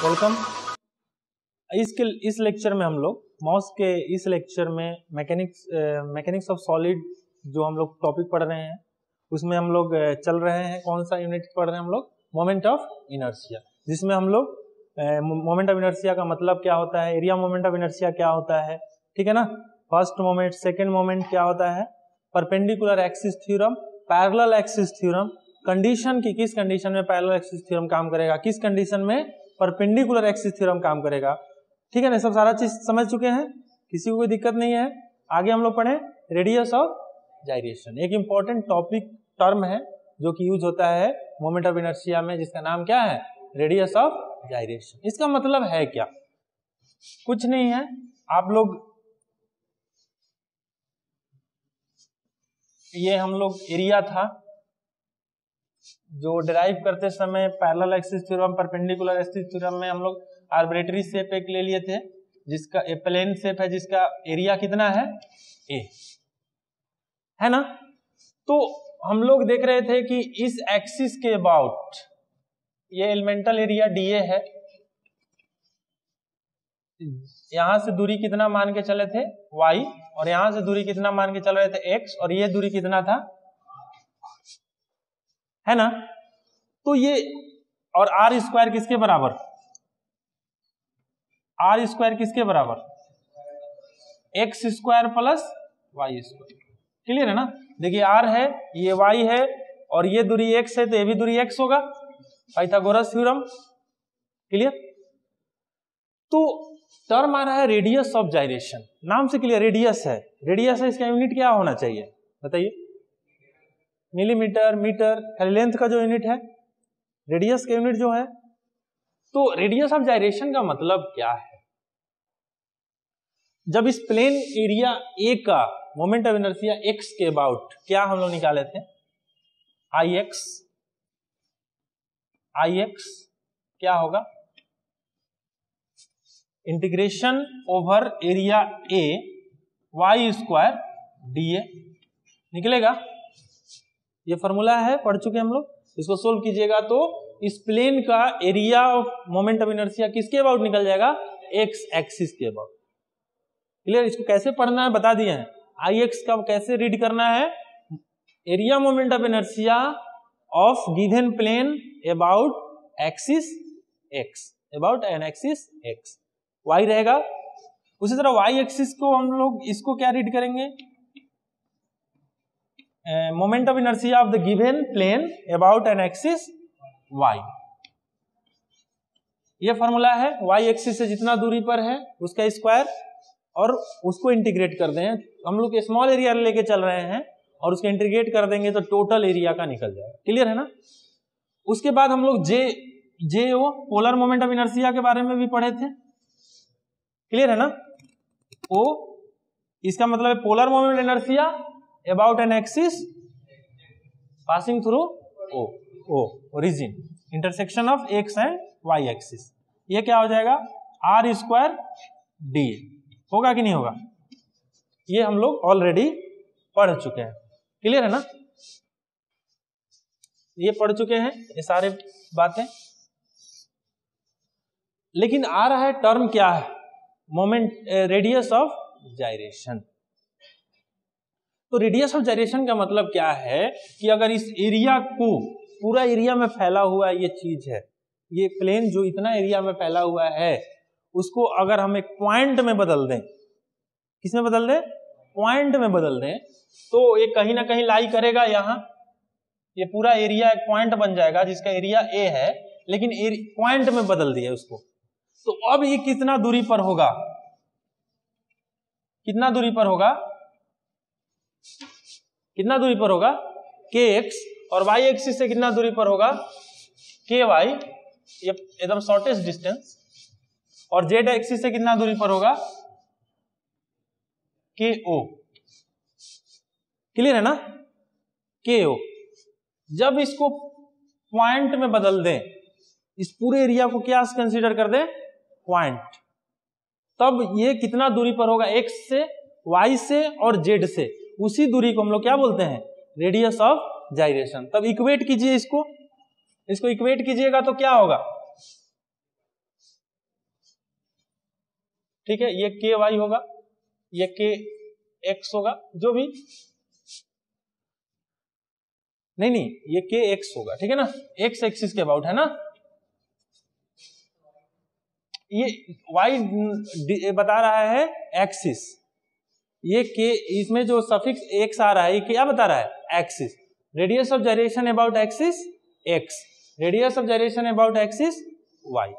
Welcome. इस lecture में हम लोग मॉस के इस लेक्चर में मैकेनिक्स ऑफ सॉलिड जो हम लोग टॉपिक पढ़ रहे हैं उसमें हम लोग चल रहे हैं। कौन सा यूनिट पढ़ रहे हैं हम लोग? मोमेंट ऑफ इनर्शिया, जिसमें हम लोग मोमेंट ऑफ इनर्शिया का मतलब क्या होता है, एरिया मोमेंट ऑफ इनर्शिया क्या होता है, ठीक है ना। फर्स्ट मोमेंट, सेकेंड मोमेंट क्या होता है, perpendicular axis theorem, parallel axis theorem, condition की किस कंडीशन में पैरेलल एक्सिस थ्योरम काम करेगा, किस कंडीशन में परपेंडिकुलर एक्सिस थ्योरम काम करेगा, ठीक है ना। सब सारा चीज समझ चुके हैं, किसी को कोई दिक्कत नहीं है। आगे हम लोग पढ़े रेडियस ऑफ जाइरेशन, एक इंपॉर्टेंट टॉपिक टर्म है जो कि यूज होता है मोमेंट ऑफ इनर्शिया में, जिसका नाम क्या है, रेडियस ऑफ जाइरेशन। इसका मतलब है क्या? कुछ नहीं है, आप लोग ये हम लोग एरिया था जो डिराइव करते समय parallel axis theorem, perpendicular axis theorem में हम लोग आर्बिट्रेरी शेप एक ले लिए थे, जिसका प्लेन शेप है, जिसका एरिया कितना है, ए, है ना। तो हम लोग देख रहे थे कि इस एक्सिस के अबाउट ये एलिमेंटल एरिया डीए है, यहां से दूरी कितना मान के चले थे, y, और यहां से दूरी कितना मान के चल रहे थे, x, और ये दूरी कितना था, है ना। तो ये और आर स्क्वायर किसके बराबर, आर स्क्वायर किसके बराबर, X square plus Y square. Clear है ना। देखिए आर है, ये वाई है, और ये दूरी एक्स है, तो ये भी दूरी एक्स होगा, पाइथागोरस थ्योरम। क्लियर। तो टर्म आ रहा है रेडियस ऑफ जाइरेशन, नाम से क्लियर, रेडियस है, रेडियस है, इसका यूनिट क्या होना चाहिए बताइए, मिलीमीटर, मीटर, खाली लेंथ का जो यूनिट है, रेडियस का यूनिट जो है। तो रेडियस ऑफ जाइरेशन का मतलब क्या है? जब इस प्लेन एरिया ए का मोमेंट ऑफ इनर्शिया एक्स के अबाउट क्या हम लोग निकाले थे, आई एक्स क्या होगा, integration over area A Y square D A निकलेगा। ये फॉर्मूला है, पढ़ चुके हम लोग। इसको सोल्व कीजिएगा तो इस प्लेन का area of moment of inertia किसके अबाउट निकल जाएगा, एक्स एक्सिस के अबाउट। क्लियर। इसको कैसे पढ़ना है बता दिए हैं। आई एक्स का कैसे रीड करना है, area moment of inertia of given plane about axis X, about an axis X, Y रहेगा। उसी तरह वाई एक्सिस को हम लोग इसको क्या रीड करेंगे, moment of inertia of the given plane about an axis Y. ये फॉर्मूला है, वाई एक्सिस से जितना दूरी पर है उसका स्क्वायर, और उसको इंटीग्रेट कर दें। हम लोग स्मॉल एरिया लेके चल रहे हैं और उसको इंटीग्रेट कर देंगे तो टोटल एरिया का निकल जाएगा। क्लियर है ना। उसके बाद हम लोग जे ओ पोलर मोमेंट ऑफ इनर्शिया के बारे में भी पढ़े थे। क्लियर है ना। ओ इसका मतलब है polar moment of inertia about an axis passing through O origin, intersection of X and Y axis. ये क्या हो जाएगा, आर स्क्वायर डी। होगा कि नहीं होगा, ये हम लोग ऑलरेडी पढ़ चुके हैं। क्लियर है ना। ये पढ़ चुके हैं ये सारे बातें। लेकिन आ रहा है टर्म क्या है, मोमेंट रेडियस ऑफ जाइरेशन। तो रेडियस ऑफ जाइरेशन का मतलब क्या है कि अगर इस एरिया को, पूरा एरिया में फैला हुआ ये चीज है, ये प्लेन जो इतना एरिया में फैला हुआ है, उसको अगर हम एक पॉइंट में बदल दें, किसमें बदल दें, पॉइंट में बदल दें, तो ये कहीं ना कहीं लाई करेगा यहां। ये पूरा एरिया एक पॉइंट बन जाएगा जिसका एरिया ए है, लेकिन पॉइंट में बदल दिया उसको। तो अब ये कितना दूरी पर होगा, कितना दूरी पर होगा, कितना दूरी पर होगा, के एक्स, और वाई एक्सिस से कितना दूरी पर होगा, के वाई, ये एकदम शॉर्टेस्ट डिस्टेंस। और जेड एक्सिस से कितना दूरी पर होगा, के ओ। क्लियर है ना, के ओ। जब इसको पॉइंट में बदल दें, इस पूरे एरिया को क्या कंसीडर कर दें, पॉइंट, तब ये कितना दूरी पर होगा, एक्स से, वाई से और जेड से, उसी दूरी को हम लोग क्या बोलते हैं, रेडियस ऑफ जाइरेशन। तब इक्वेट कीजिए इसको इक्वेट कीजिएगा तो क्या होगा, ठीक है, ये के वाई होगा, ये के एक्स होगा, जो भी नहीं ये के एक्स होगा, ठीक है ना, एक्स एक्सिस के अबाउट है ना। ये वाई बता रहा है एक्सिस, ये के इसमें जो सफिक्स एक्स आ रहा है ये क्या बता रहा है, axis. Radius of gyration about axis x, radius of gyration about axis y.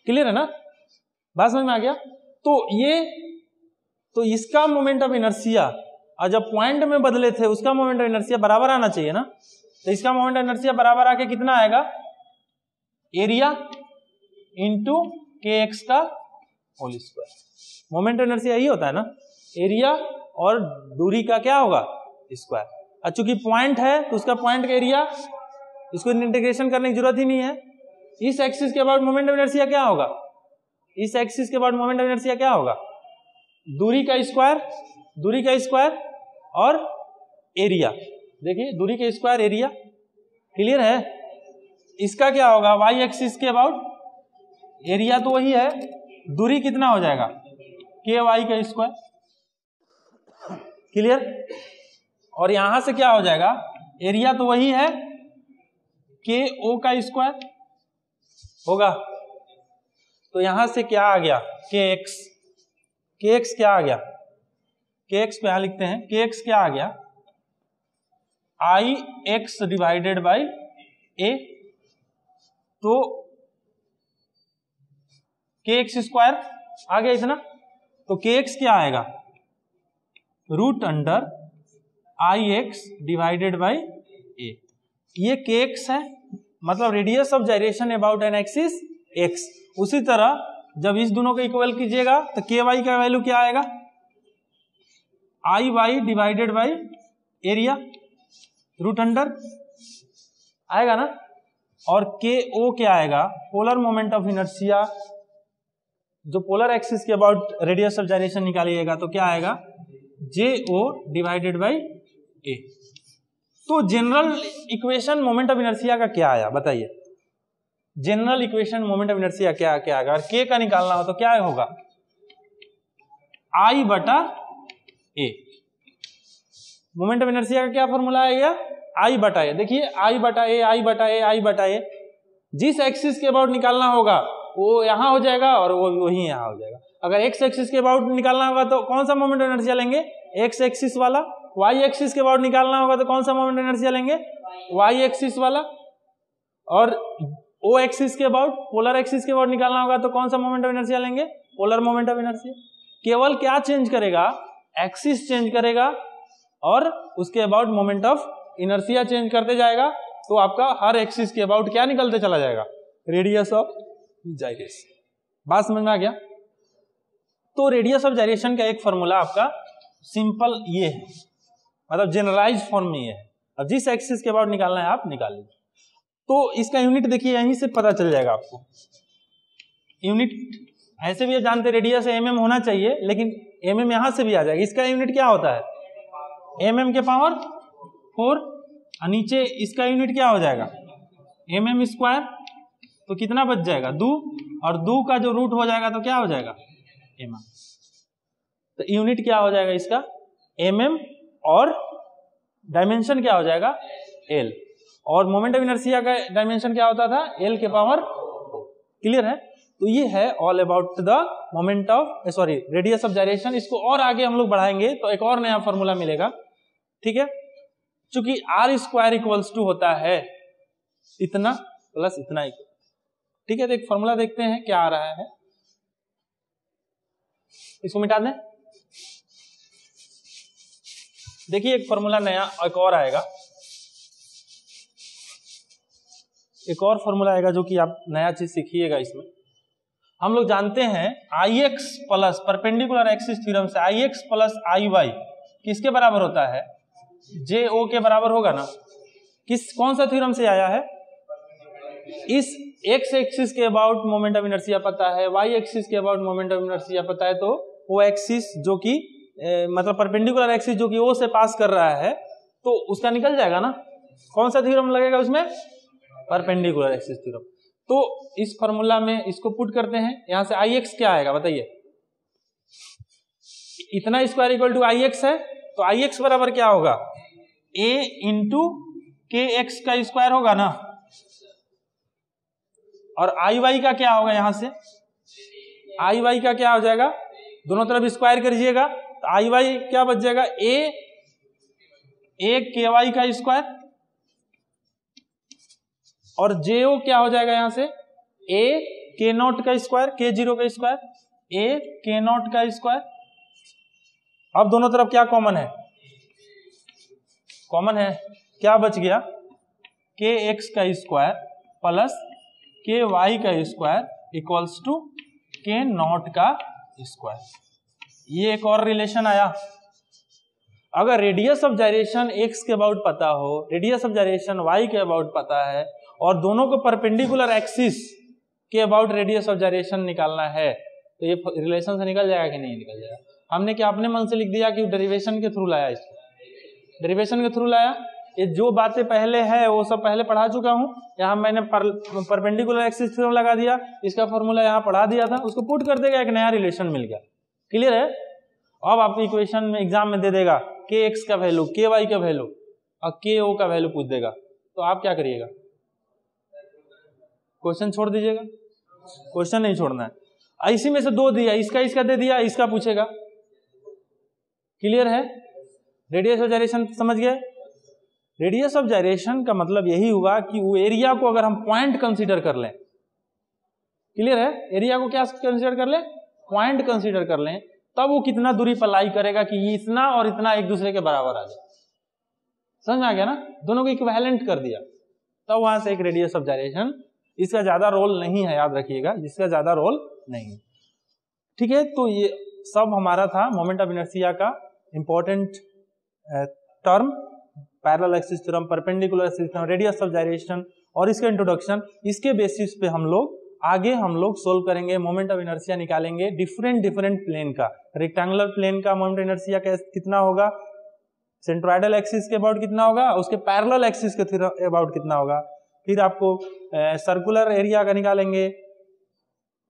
Clear है ना, बात समझ में आ गया। तो इसका मोमेंट ऑफ इनर्शिया और जब पॉइंट में बदले थे उसका मोमेंट ऑफ इनर्शिया बराबर आना चाहिए ना, तो इसका मोमेंट ऑफ इनर्शिया बराबर आके कितना आएगा, एरिया इंटू के एक्स का whole square. Moment of inertia यही होता है ना, एरिया और दूरी का क्या होगा, स्क्वायर। और चूंकि पॉइंट है तो उसका पॉइंट का एरिया, इसको इंटीग्रेशन करने की जरूरत ही नहीं है। इस एक्सिस के बाद मोमेंट ऑफ इनर्शिया क्या होगा, इस एक्सिस के बाद मोमेंट ऑफ इनर्शिया क्या होगा, दूरी का स्क्वायर और एरिया। देखिए दूरी का स्क्वायर एरिया, क्लियर है। इसका क्या होगा, वाई एक्सिस के अबाउट, एरिया तो वही है, दूरी कितना हो जाएगा, के वाई का स्क्वायर, क्लियर। और यहां से क्या हो जाएगा, एरिया तो वही है, के ओ का स्क्वायर होगा। तो यहां से क्या आ गया, के एक्स क्या आ गया, के एक्स पे यहां लिखते हैं, के एक्स क्या आ गया, आई एक्स डिवाइडेड बाई ए। तो के एक्स स्क्वायर आ गया इतना, तो के एक्स क्या आएगा, root under I x divided by A. ये के एक्स है, मतलब radius of gyration about an axis x. उसी तरह जब इस दोनों को इक्वल कीजिएगा तो के वाई का वैल्यू क्या आएगा, I y divided by area root under आएगा ना। और के ओ क्या आएगा, पोलर मोमेंट ऑफ इनर्शिया, जो पोलर एक्सिस के अबाउट रेडियस ऑफ जाइरेशन निकालिएगा तो क्या आएगा, J o divided by A. तो general equation moment of inertia का क्या आया बताइए, general equation moment of inertia क्या आएगा, अगर के का निकालना हो तो क्या होगा, आई बटा ए। मोमेंट ऑफ इनर्शिया का क्या फॉर्मूला आएगा, आई बटा ए। देखिए आई बटा ए, आई बटा ए, आई बटा ए, जिस एक्सिस के अबाउट निकालना होगा वो यहां हो जाएगा और वो वही यहां हो जाएगा। अगर एक्स एक्सिस के अबाउट निकालना होगा तो कौन सा मोमेंट ऑफ इनर्शिया लेंगे, एक्स एक्सिस वाला। वाई एक्सिस के अबाउट निकालना होगा तो कौन सा मोमेंट ऑफ इनर्शिया लेंगे, वाई एक्सिस वाला। और ओ एक्सिस के अबाउट, पोलर एक्सिस के अबाउट निकालना होगा तो कौन सा मोमेंट ऑफ इनर्शिया लेंगे, पोलर मोमेंट ऑफ इनर्शिया। केवल क्या चेंज करेगा, एक्सिस चेंज करेगा और उसके about moment of inertia change करते जाएगा, तो आपका हर एक्सिस के अबाउट क्या निकलते चला जाएगा, रेडियस ऑफ जाइरेशन। बात समझ में आ गया। तो रेडियस ऑफ जाइरेशन का एक फॉर्मूला आपका सिंपल ये है, मतलब जनरलाइज फॉर्म में ये है। अब जिस एक्सिस के अबाउट निकालना है आप निकाल लीजिए। तो इसका यूनिट देखिए यहीं से पता चल जाएगा आपको। यूनिट ऐसे भी जानते रेडियस mm होना चाहिए, लेकिन mm यहां से भी आ जाएगा। इसका यूनिट क्या होता है, mm के पावर 4, और नीचे इसका यूनिट क्या हो जाएगा, mm स्क्वायर। तो कितना बच जाएगा, 2, और 2 का जो रूट हो जाएगा तो क्या हो जाएगा, mm। तो यूनिट क्या हो जाएगा इसका, mm, और डायमेंशन क्या हो जाएगा, l। और मोमेंट ऑफ इनर्शिया का डायमेंशन क्या होता था, l के पावर 4। क्लियर है। तो ये है all about the moment of radius of gyration. इसको और आगे हम लोग बढ़ाएंगे तो एक और नया फॉर्मूला मिलेगा, ठीक है। चूंकि आर स्क्वायर इक्वल्स टू होता है इतना प्लस इतना इक्वल, ठीक है। तो एक फॉर्मूला देखते हैं क्या आ रहा है, इसको मिटा दें। देखिए एक फॉर्मूला नया एक और आएगा, एक और फॉर्मूला आएगा जो कि आप नया चीज सीखिएगा। इसमें हम लोग जानते हैं I x plus perpendicular axis theorem से I x plus I y किसके बराबर होता है, जे ओ के बराबर होगा ना। कौन सा थ्योरम से आया है, इस एक्स एक्सिस के अबाउट मोमेंट ऑफ इनर्शिया पता है, वाई एक्सिस के अबाउट मोमेंट ऑफ इनर्शिया पता है, तो वो एक्सिस जो कि मतलब परपेंडिकुलर एक्सिस जो कि ओ से पास कर रहा है तो उसका निकल जाएगा ना। कौन सा थ्योरम लगेगा उसमें, परपेंडिकुलर एक्सिस थ्योरम। तो इस फॉर्मूला में इसको पुट करते हैं, यहां से आई एक्स क्या आएगा बताइए, इतना square equal to I X है, तो आई एक्स बराबर क्या होगा, ए इंटू के एक्स का स्क्वायर होगा ना, और आई वाई का क्या होगा, यहां से आई वाई का क्या हो जाएगा, दोनों तरफ स्क्वायर करिएगा तो आई वाई क्या बच जाएगा, ए के वाई का स्क्वायर, और जे ओ क्या हो जाएगा यहां से, ए के नॉट का स्क्वायर, के जीरो का स्क्वायर, ए के नॉट का स्क्वायर। अब दोनों तरफ क्या कॉमन है, कॉमन है, क्या बच गया, के एक्स का स्क्वायर प्लस के वाई का स्क्वायर इक्वल्स टू के नॉट का स्क्वायर। ये एक और रिलेशन आया। अगर रेडियस ऑफ जाइरेशन एक्स के अबाउट पता हो, रेडियस ऑफ जाइरेशन वाई के अबाउट पता है, और दोनों को परपेंडिकुलर एक्सिस के अबाउट रेडियस ऑफ जाइरेशन निकालना है, तो ये रिलेशन से निकल जाएगा कि नहीं निकल जाएगा। हमने क्या अपने मन से लिख दिया कि डेरिवेशन के थ्रू लाया, इसको डेरिवेशन के थ्रू लाया। ये जो बातें पहले है वो सब पहले पढ़ा चुका हूं, यहाँ मैंने परपेंडिकुलर एक्सिस थ्योरम लगा दिया, इसका फॉर्मूला यहाँ पढ़ा दिया था, उसको पुट कर देगा, एक नया रिलेशन मिल गया। क्लियर है। अब आपको इक्वेशन में एग्जाम में दे देगा के एक्स का वैल्यू, के वाई का वैल्यू और के ओ का वैल्यू पूछ देगा, तो आप क्या करिएगा, क्वेश्चन छोड़ दीजिएगा, क्वेश्चन नहीं छोड़ना है। इसी में से दो दिया, इसका दे दिया, इसका पूछेगा। क्लियर है। रेडियस ऑफ जाइरेशन समझ गए। रेडियस ऑफ जाइरेशन का मतलब यही हुआ कि वो एरिया को अगर हम पॉइंट कंसीडर कर लें, क्लियर है, एरिया को क्या कंसीडर कर लें, पॉइंट कंसीडर कर लें, तब वो कितना दूरी पर लाई करेगा कि इतना और इतना एक दूसरे के बराबर आ जाए। समझ में आ गया ना, दोनों को इक्विवेलेंट कर दिया, तब वहां से एक रेडियस ऑफ जाइरेशन। इसका ज्यादा रोल नहीं है, याद रखिएगा, जिसका ज्यादा रोल नहीं है। ठीक है, तो ये सब हमारा था मोमेंट ऑफ इनर्शिया का important term, parallel axis theorem, perpendicular axis theorem, radius of gyration और इसका इंट्रोडक्शन। इसके बेसिस पे हम लोग आगे सोल्व करेंगे, मोमेंट ऑफ इनर्शिया निकालेंगे डिफरेंट प्लेन का। रेक्टेंगुलर प्लेन का मोमेंट ऑफ इनर्शिया कितना होगा, सेंट्रोइडल एक्सिस के अबाउट कितना होगा, उसके पैरेलल एक्सिस के अबाउट कितना होगा, फिर आपको सर्कुलर एरिया का निकालेंगे,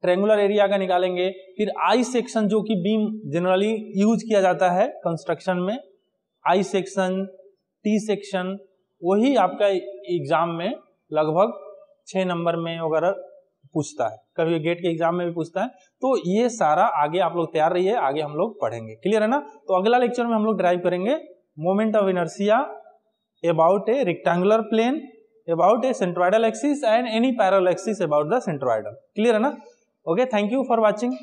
ट्रायंगुलर एरिया का निकालेंगे, फिर आई सेक्शन जो कि बीम जनरली यूज किया जाता है कंस्ट्रक्शन में, आई सेक्शन, टी सेक्शन, वही आपका एग्जाम में लगभग 6 नंबर में वगैरह पूछता है, कभी गेट के एग्जाम में भी पूछता है। तो ये सारा आगे आप लोग तैयार रहिए, आगे हम लोग पढ़ेंगे। क्लियर है ना। तो अगला लेक्चर में हम लोग ड्राइव करेंगे moment of inertia about a rectangular plane, about a centroidal axis and any parallel axis about the centroidal. Clear है ना। Okay, thank you for watching.